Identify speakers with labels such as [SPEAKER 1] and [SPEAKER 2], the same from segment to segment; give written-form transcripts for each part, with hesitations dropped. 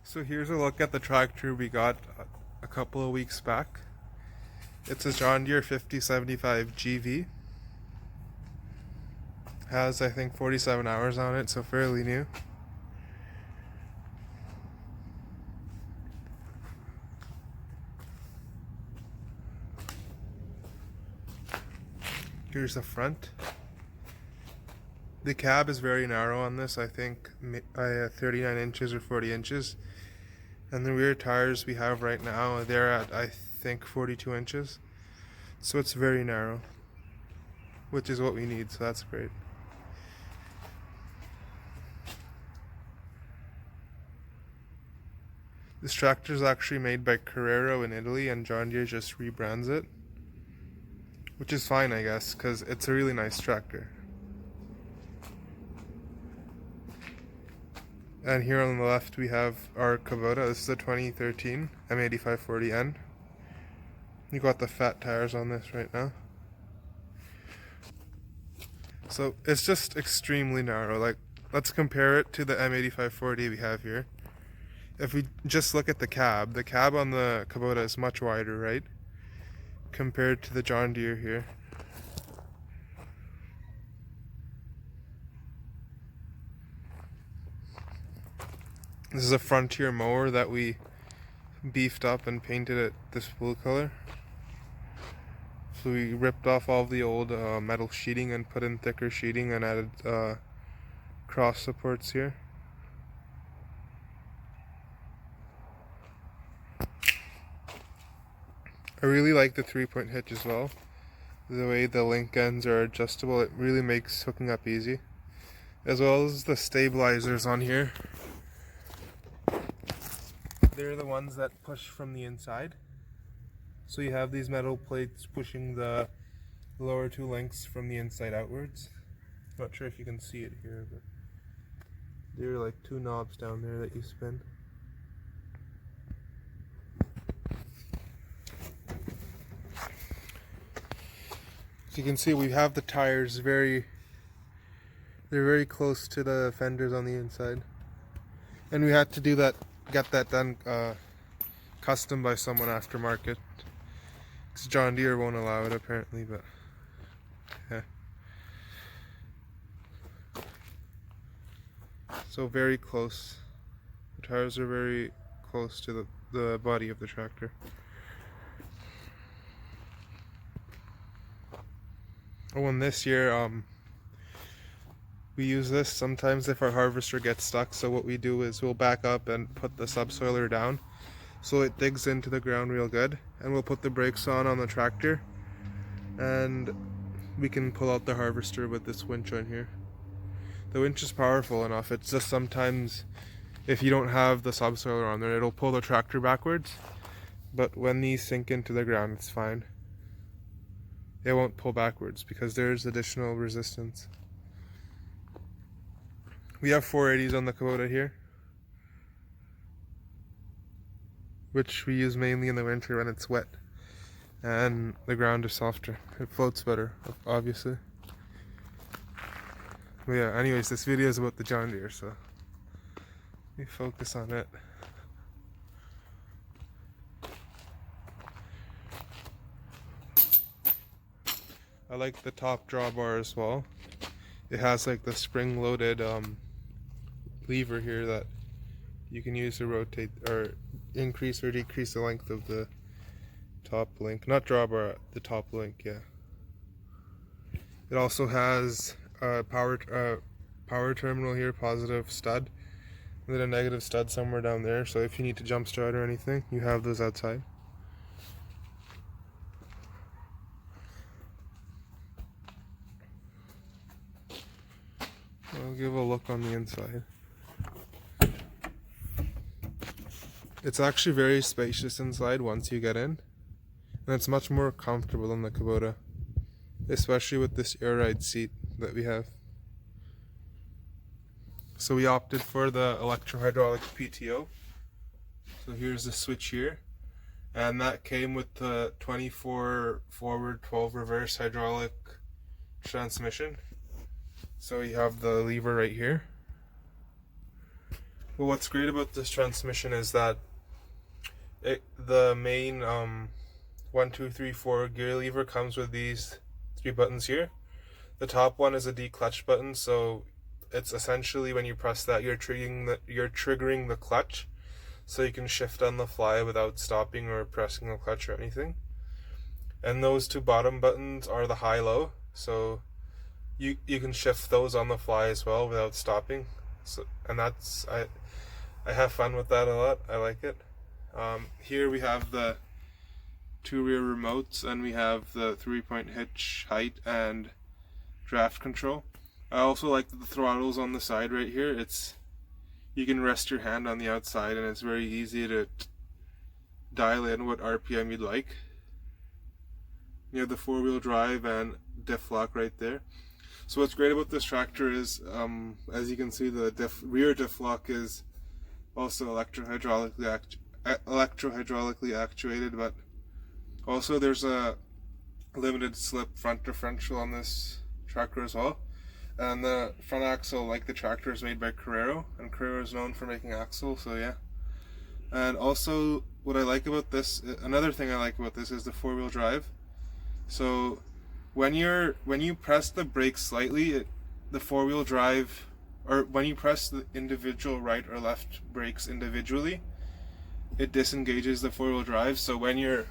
[SPEAKER 1] So here's a look at the tractor we got a couple of weeks back. It's a John Deere 5075 GV. Has, I think, 47 hours on it, so fairly new. Here's the front. The cab is very narrow on this, I think 39 inches or 40 inches. And the rear tires we have right now, they're at, I think, 42 inches. So it's very narrow, which is what we need, so that's great. This tractor is actually made by Carrero in Italy, and John Deere just rebrands it. Which is fine, I guess, because it's a really nice tractor. And here on the left we have our Kubota. This is a 2013 M8540n. You got the fat tires on this right now. So it's just extremely narrow. Like, let's compare it to the M8540 we have here. If we just look at the cab on the Kubota is much wider, right? Compared to the John Deere here. This is a Frontier mower that we beefed up and painted it this blue color. So we ripped off all the old metal sheeting and put in thicker sheeting and added cross supports here. I really like the 3-point hitch as well. The way the link ends are adjustable, it really makes hooking up easy. As well as the stabilizers on here. They're the ones that push from the inside. So you have these metal plates pushing the lower two links from the inside outwards. Not sure if you can see it here, but there are like two knobs down there that you spin. So you can see we have the tires they're very close to the fenders on the inside. And we had to do that, get that done custom by someone aftermarket. Because John Deere won't allow it apparently, but yeah. So very close. The tires are very close to the body of the tractor. Oh, and this year we use this sometimes if our harvester gets stuck. So what we do is we'll back up and put the subsoiler down so it digs into the ground real good, and we'll put the brakes on the tractor, and we can pull out the harvester with this winch on here. The winch is powerful enough. It's just sometimes if you don't have the subsoiler on there, it'll pull the tractor backwards, but when these sink into the ground, it's fine. It won't pull backwards because there's additional resistance. We have 480s on the Kubota here, which we use mainly in the winter when it's wet and the ground is softer. It floats better, obviously. But yeah, anyways, this video is about the John Deere, so let me focus on it. I like the top drawbar as well. It has like the spring-loaded lever here that you can use to rotate or increase or decrease the length of the top link. Not drawbar, the top link, yeah. It also has a power terminal here, positive stud, and then a negative stud somewhere down there. So if you need to jump start or anything, you have those outside. I'll give a look on the inside. It's actually very spacious inside once you get in, and it's much more comfortable than the Kubota, especially with this air ride seat that we have. So we opted for the electro-hydraulic PTO. So here's the switch here, and that came with the 24 forward, 12 reverse hydraulic transmission. So you have the lever right here, Well, what's great about this transmission is that the main 1, 2, 3, 4 gear lever comes with these 3 buttons here. The top one is a declutch button, so it's essentially when you press that, you're triggering the clutch, so you can shift on the fly without stopping or pressing the clutch or anything. And those 2 bottom buttons are the high-low, so you can shift those on the fly as well without stopping. So, and that's I have fun with that a lot. I like it. Here we have the 2 rear remotes, and we have the 3-point hitch height and draft control. I also like that the throttle's on the side right here. You can rest your hand on the outside, and it's very easy to dial in what RPM you'd like. You have the 4-wheel drive and diff lock right there. So what's great about this tractor is, as you can see, the rear diff lock is also electrohydraulically actuated, but also there's a limited slip front differential on this tractor as well. And the front axle, like the tractor, is made by Carrero, and Carrero is known for making axles, so yeah. And also, what I like about this, another thing I like about this is the 4-wheel drive. So when you press the brake slightly, the 4-wheel drive, or when you press the individual right or left brakes individually, it disengages the 4-wheel drive. So when you're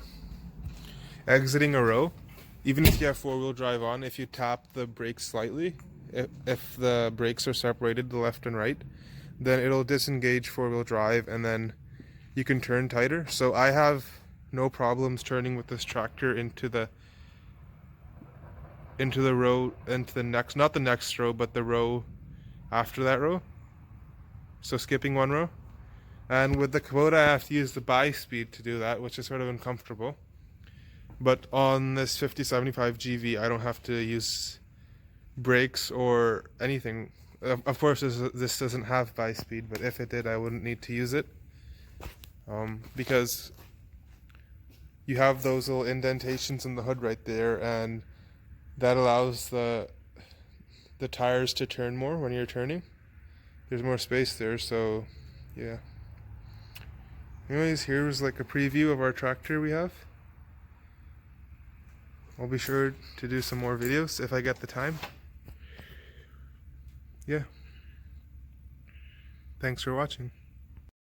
[SPEAKER 1] exiting a row, even if you have 4-wheel drive on, if you tap the brakes slightly, if the brakes are separated, the left and right, then it'll disengage 4-wheel drive, and then you can turn tighter. So I have no problems turning with this tractor into the row, into the next, not the next row, but the row after that row. So skipping 1 row. And with the Kubota, I have to use the buy speed to do that, which is sort of uncomfortable. But on this 5075 GV, I don't have to use brakes or anything. Of course, this doesn't have buy speed, but if it did, I wouldn't need to use it. Because you have those little indentations in the hood right there, and that allows the tires to turn more when you're turning. There's more space there, so yeah. Anyways, here's like a preview of our tractor we have. I'll be sure to do some more videos if I get the time. Yeah. Thanks for watching.